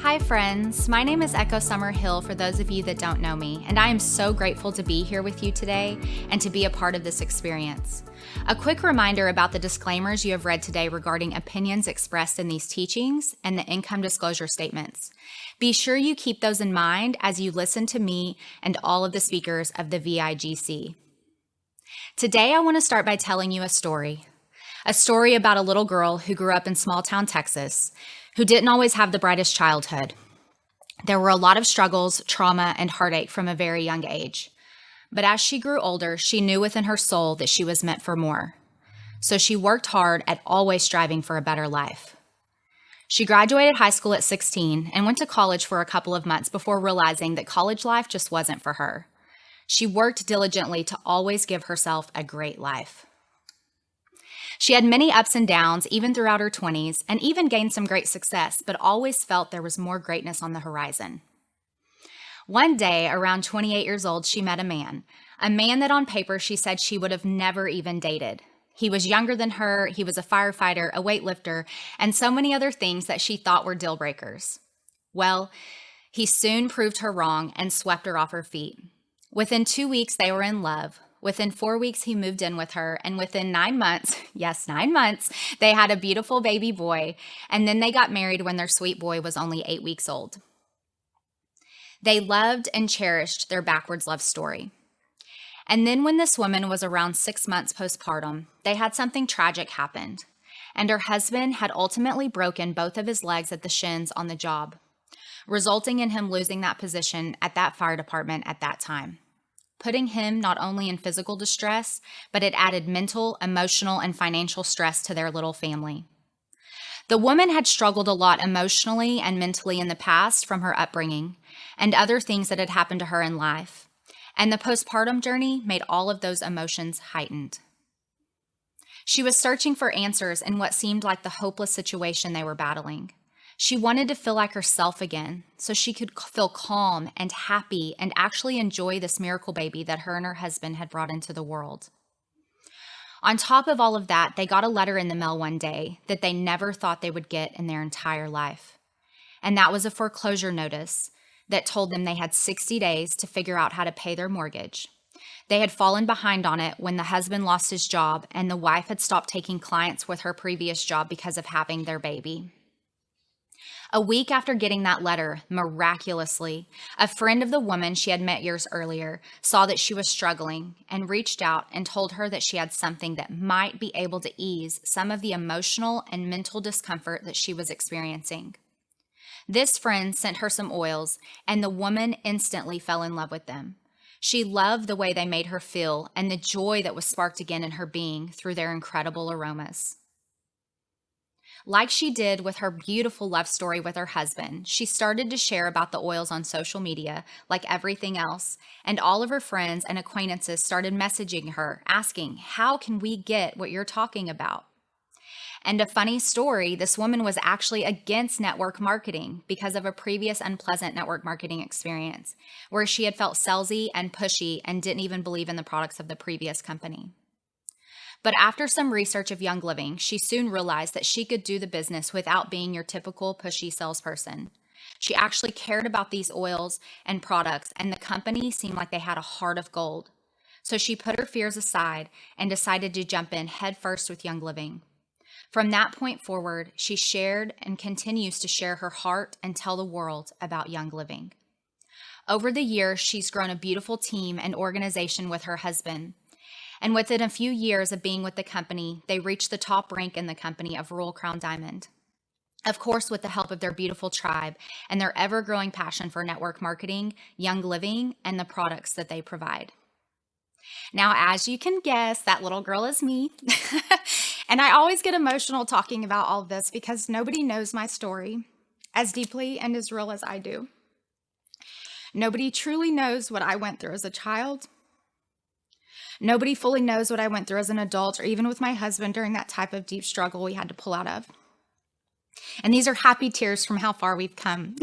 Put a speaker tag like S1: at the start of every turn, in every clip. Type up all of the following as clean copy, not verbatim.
S1: Hi friends, my name is Ecco Summerhill for those of you that don't know me, and I am so grateful to be here with you today and to be a part of this experience. A quick reminder about the disclaimers you have read today regarding opinions expressed in these teachings and the income disclosure statements. Be sure you keep those in mind as you listen to me and all of the speakers of the VIGC. Today I want to start by telling you a story about a little girl who grew up in small town Texas, who didn't always have the brightest childhood. There were a lot of struggles, trauma, and heartache from a very young age. But as she grew older, she knew within her soul that she was meant for more. So she worked hard at always striving for a better life. She graduated high school at 16 and went to college for a couple of months before realizing that college life just wasn't for her. She worked diligently to always give herself a great life. She had many ups and downs, even throughout her 20s, and even gained some great success, but always felt there was more greatness on the horizon. One day, around 28 years old, she met a man that on paper she said she would have never even dated. He was younger than her, he was a firefighter, a weightlifter, and so many other things that she thought were deal breakers. Well, he soon proved her wrong and swept her off her feet. Within 2 weeks, they were in love. Within 4 weeks, he moved in with her, and within 9 months, yes, 9 months, they had a beautiful baby boy, and then they got married when their sweet boy was only 8 weeks old. They loved and cherished their backwards love story. And then when this woman was around 6 months postpartum, they had something tragic happen, and her husband had ultimately broken both of his legs at the shins on the job, resulting in him losing that position at that fire department at that time, putting him not only in physical distress, but it added mental, emotional, and financial stress to their little family. The woman had struggled a lot emotionally and mentally in the past from her upbringing and other things that had happened to her in life, and the postpartum journey made all of those emotions heightened. She was searching for answers in what seemed like the hopeless situation they were battling. She wanted to feel like herself again, so she could feel calm and happy and actually enjoy this miracle baby that her and her husband had brought into the world. On top of all of that, they got a letter in the mail one day that they never thought they would get in their entire life. And that was a foreclosure notice that told them they had 60 days to figure out how to pay their mortgage. They had fallen behind on it when the husband lost his job and the wife had stopped taking clients with her previous job because of having their baby. A week after getting that letter, miraculously, a friend of the woman she had met years earlier saw that she was struggling and reached out and told her that she had something that might be able to ease some of the emotional and mental discomfort that she was experiencing. This friend sent her some oils, and the woman instantly fell in love with them. She loved the way they made her feel and the joy that was sparked again in her being through their incredible aromas. Like she did with her beautiful love story with her husband, she started to share about the oils on social media like everything else, and all of her friends and acquaintances started messaging her, asking, "How can we get what you're talking about?" And a funny story, this woman was actually against network marketing because of a previous unpleasant network marketing experience where she had felt salesy and pushy and didn't even believe in the products of the previous company. But after some research of Young Living, she soon realized that she could do the business without being your typical pushy salesperson. She actually cared about these oils and products, and the company seemed like they had a heart of gold. So she put her fears aside and decided to jump in headfirst with Young Living. From that point forward, she shared and continues to share her heart and tell the world about Young Living. Over the years, she's grown a beautiful team and organization with her husband. And within a few years of being with the company, they reached the top rank in the company of Royal Crown Diamond. Of course, with the help of their beautiful tribe and their ever-growing passion for network marketing, Young Living, and the products that they provide. Now, as you can guess, that little girl is me. And I always get emotional talking about all of this because nobody knows my story as deeply and as real as I do. Nobody truly knows what I went through as a child. Nobody fully knows what I went through as an adult or even with my husband during that type of deep struggle we had to pull out of. And these are happy tears from how far we've come.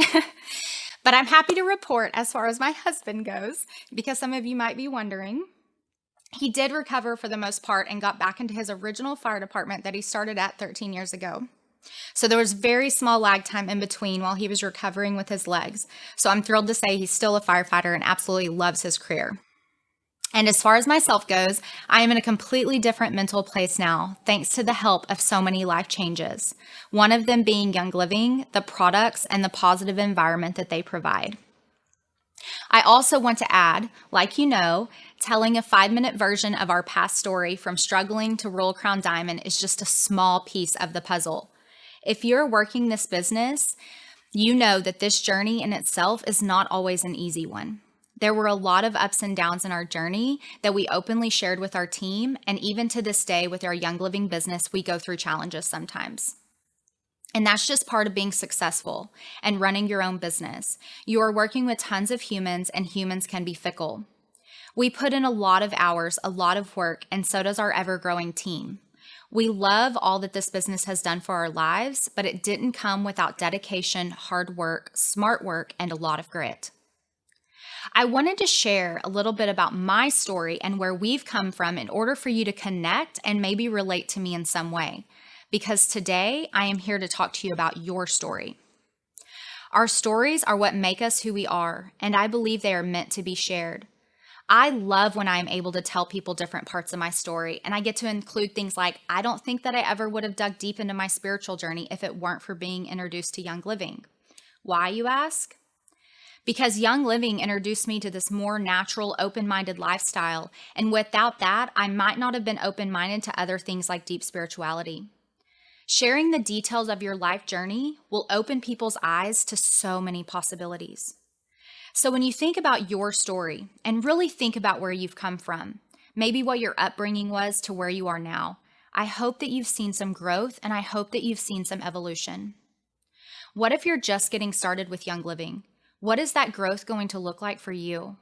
S1: But I'm happy to report as far as my husband goes, because some of you might be wondering, he did recover for the most part and got back into his original fire department that he started at 13 years ago. So there was very small lag time in between while he was recovering with his legs. So I'm thrilled to say he's still a firefighter and absolutely loves his career. And as far as myself goes, I am in a completely different mental place now, thanks to the help of so many life changes. One of them being Young Living, the products, and the positive environment that they provide. I also want to add, like you know, telling a 5-minute version of our past story from struggling to Royal Crown Diamond is just a small piece of the puzzle. If you're working this business, you know that this journey in itself is not always an easy one. There were a lot of ups and downs in our journey that we openly shared with our team, and even to this day with our Young Living business, we go through challenges sometimes. And that's just part of being successful and running your own business. You are working with tons of humans, and humans can be fickle. We put in a lot of hours, a lot of work, and so does our ever-growing team. We love all that this business has done for our lives, but it didn't come without dedication, hard work, smart work, and a lot of grit. I wanted to share a little bit about my story and where we've come from in order for you to connect and maybe relate to me in some way, because today I am here to talk to you about your story. Our stories are what make us who we are, and I believe they are meant to be shared. I love when I am able to tell people different parts of my story, and I get to include things like, I don't think that I ever would have dug deep into my spiritual journey if it weren't for being introduced to Young Living. Why, you ask? Because Young Living introduced me to this more natural, open-minded lifestyle, and without that, I might not have been open-minded to other things like deep spirituality. Sharing the details of your life journey will open people's eyes to so many possibilities. So when you think about your story and really think about where you've come from, maybe what your upbringing was to where you are now, I hope that you've seen some growth, and I hope that you've seen some evolution. What if you're just getting started with Young Living? What is that growth going to look like for you?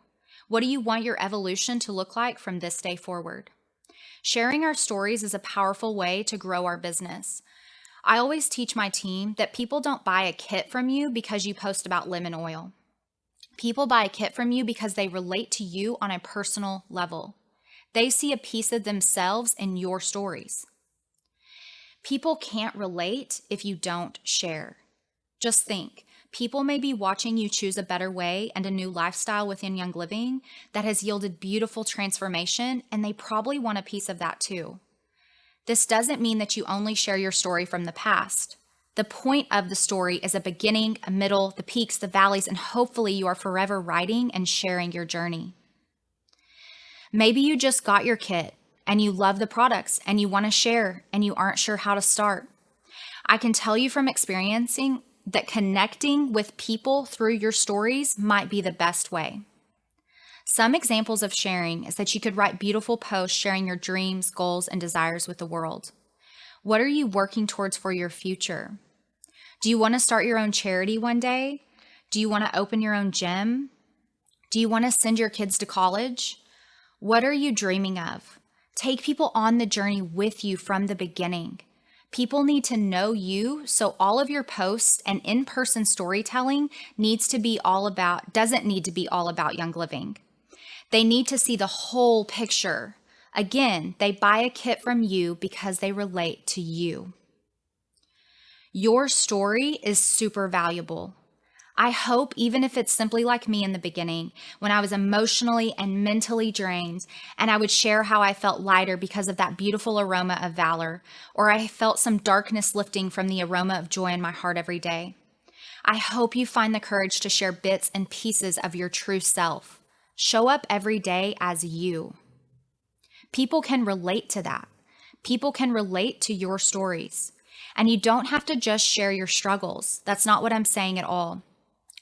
S1: What do you want your evolution to look like from this day forward? Sharing our stories is a powerful way to grow our business. I always teach my team that people don't buy a kit from you because you post about lemon oil. People buy a kit from you because they relate to you on a personal level. They see a piece of themselves in your stories. People can't relate if you don't share. Just think. People may be watching you choose a better way and a new lifestyle within Young Living that has yielded beautiful transformation, and they probably want a piece of that too. This doesn't mean that you only share your story from the past. The point of the story is a beginning, a middle, the peaks, the valleys, and hopefully you are forever writing and sharing your journey. Maybe you just got your kit and you love the products and you want to share and you aren't sure how to start. I can tell you from experiencing that connecting with people through your stories might be the best way. Some examples of sharing is that you could write beautiful posts sharing your dreams, goals, and desires with the world. What are you working towards for your future? Do you want to start your own charity one day? Do you want to open your own gym? Do you want to send your kids to college? What are you dreaming of? Take people on the journey with you from the beginning. People need to know you, so all of your posts and in-person storytelling doesn't need to be all about Young Living. They need to see the whole picture. Again, they buy a kit from you because they relate to you. Your story is super valuable. I hope, even if it's simply like me in the beginning, when I was emotionally and mentally drained, and I would share how I felt lighter because of that beautiful aroma of valor, or I felt some darkness lifting from the aroma of joy in my heart every day. I hope you find the courage to share bits and pieces of your true self. Show up every day as you. People can relate to that. People can relate to your stories. And you don't have to just share your struggles. That's not what I'm saying at all.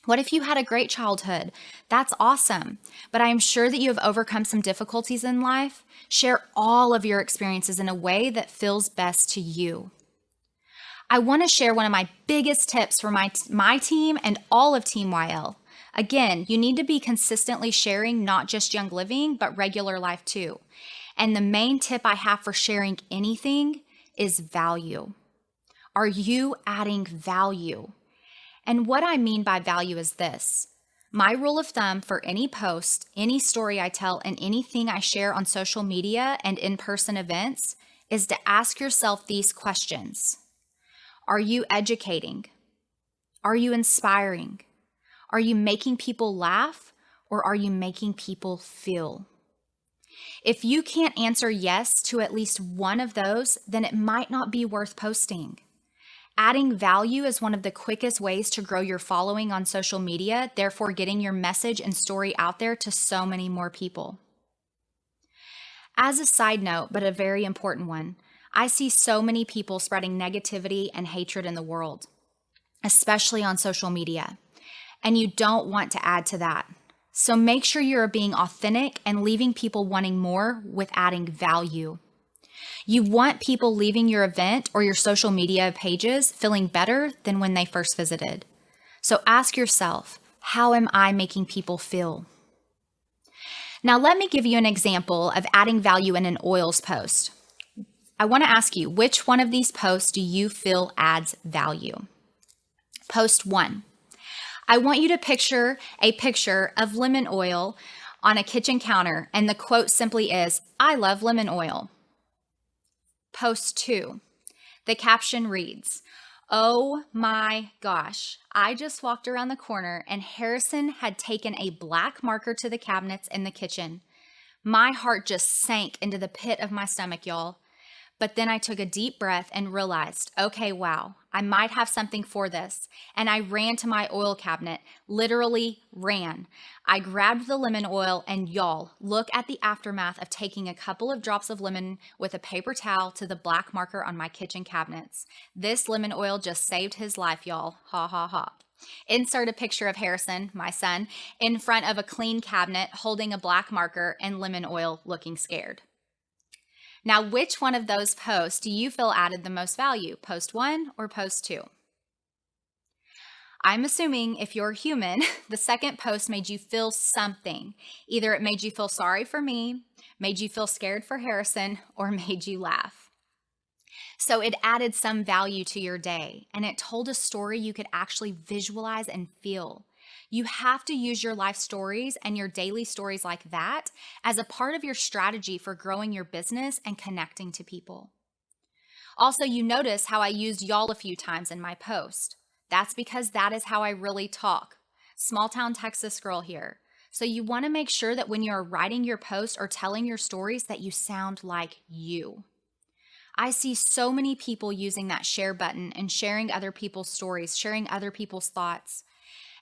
S1: What if you had a great childhood? That's awesome. But I am sure that you have overcome some difficulties in life. Share all of your experiences in a way that feels best to you. I want to share one of my biggest tips for my team and all of Team YL. Again, you need to be consistently sharing not just Young Living, but regular life too. And the main tip I have for sharing anything is value. Are you adding value? And what I mean by value is this. My rule of thumb for any post, any story I tell, and anything I share on social media and in-person events is to ask yourself these questions. Are you educating? Are you inspiring? Are you making people laugh, or are you making people feel? If you can't answer yes to at least one of those, then it might not be worth posting. Adding value is one of the quickest ways to grow your following on social media, therefore getting your message and story out there to so many more people. As a side note, but a very important one, I see so many people spreading negativity and hatred in the world, especially on social media, and you don't want to add to that. So make sure you're being authentic and leaving people wanting more with adding value. You want people leaving your event or your social media pages feeling better than when they first visited. So ask yourself, how am I making people feel? Now let me give you an example of adding value in an oils post. I want to ask you, which one of these posts do you feel adds value? Post 1. I want you to picture a picture of lemon oil on a kitchen counter, and the quote simply is, "I love lemon oil." Post 2. The caption reads, "Oh my gosh, I just walked around the corner and Harrison had taken a black marker to the cabinets in the kitchen. My heart just sank into the pit of my stomach, y'all. But then I took a deep breath and realized, okay, wow, I might have something for this. And I ran to my oil cabinet, literally ran. I grabbed the lemon oil and y'all, look at the aftermath of taking a couple of drops of lemon with a paper towel to the black marker on my kitchen cabinets. This lemon oil just saved his life, y'all. Ha ha ha." Insert a picture of Harrison, my son, in front of a clean cabinet holding a black marker and lemon oil looking scared. Now, which one of those posts do you feel added the most value, post 1 or post 2? I'm assuming if you're human, the second post made you feel something. Either it made you feel sorry for me, made you feel scared for Harrison, or made you laugh. So it added some value to your day, and it told a story you could actually visualize and feel. You have to use your life stories and your daily stories like that as a part of your strategy for growing your business and connecting to people. Also, you notice how I used y'all a few times in my post. That's because that is how I really talk. Small town Texas girl here. So you want to make sure that when you are writing your post or telling your stories that you sound like you. I see so many people using that share button and sharing other people's stories, sharing other people's thoughts.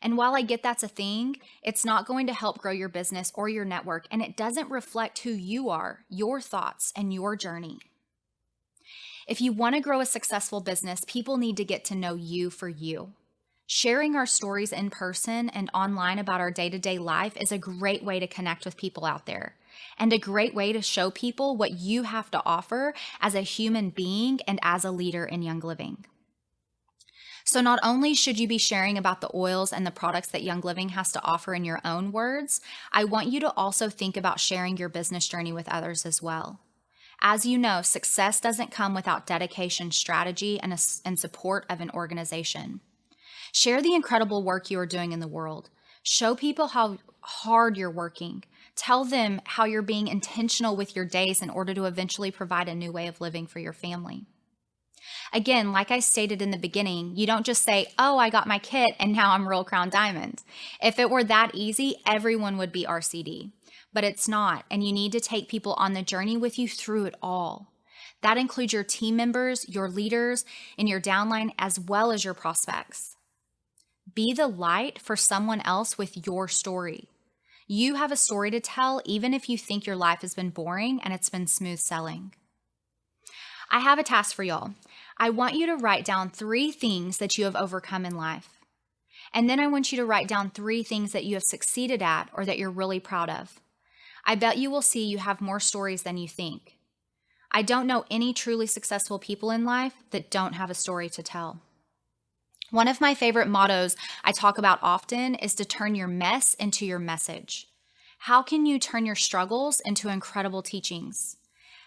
S1: And while I get that's a thing, it's not going to help grow your business or your network, and it doesn't reflect who you are, your thoughts, and your journey. If you want to grow a successful business, people need to get to know you for you. Sharing our stories in person and online about our day-to-day life is a great way to connect with people out there, and a great way to show people what you have to offer as a human being and as a leader in Young Living. So not only should you be sharing about the oils and the products that Young Living has to offer in your own words, I want you to also think about sharing your business journey with others as well. As you know, success doesn't come without dedication, strategy, and support of an organization. Share the incredible work you are doing in the world. Show people how hard you're working. Tell them how you're being intentional with your days in order to eventually provide a new way of living for your family. Again, like I stated in the beginning, you don't just say, "Oh, I got my kit and now I'm Royal Crown Diamond." If it were that easy, everyone would be RCD. But it's not, and you need to take people on the journey with you through it all. That includes your team members, your leaders, and your downline, as well as your prospects. Be the light for someone else with your story. You have a story to tell, even if you think your life has been boring and it's been smooth sailing. I have a task for y'all. I want you to write down 3 things that you have overcome in life. And then I want you to write down 3 things that you have succeeded at or that you're really proud of. I bet you will see you have more stories than you think. I don't know any truly successful people in life that don't have a story to tell. One of my favorite mottos I talk about often is to turn your mess into your message. How can you turn your struggles into incredible teachings?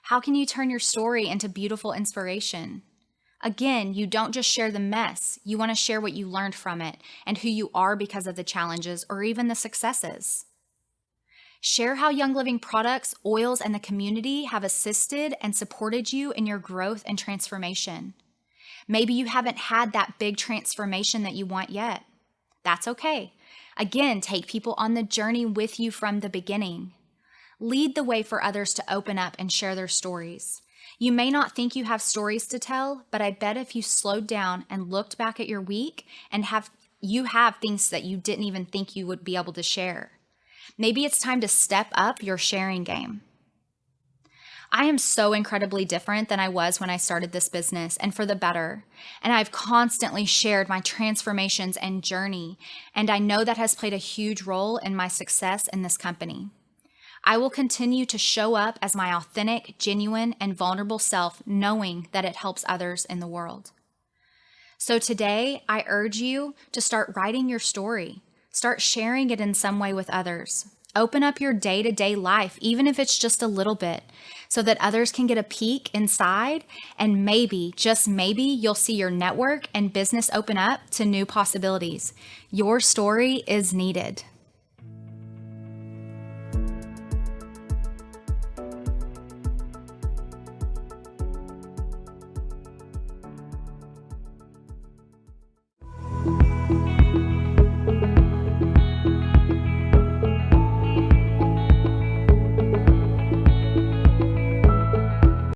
S1: How can you turn your story into beautiful inspiration? Again, you don't just share the mess. You want to share what you learned from it and who you are because of the challenges or even the successes. Share how Young Living products, oils, and the community have assisted and supported you in your growth and transformation. Maybe you haven't had that big transformation that you want yet. That's okay. Again, take people on the journey with you from the beginning. Lead the way for others to open up and share their stories. You may not think you have stories to tell, but I bet if you slowed down and looked back at your week and you have things that you didn't even think you would be able to share. Maybe it's time to step up your sharing game. I am so incredibly different than I was when I started this business, and for the better. And I've constantly shared my transformations and journey, and I know that has played a huge role in my success in this company. I will continue to show up as my authentic, genuine, and vulnerable self, knowing that it helps others in the world. So today, I urge you to start writing your story. Start sharing it in some way with others. Open up your day-to-day life, even if it's just a little bit, so that others can get a peek inside, and maybe, just maybe, you'll see your network and business open up to new possibilities. Your story is needed.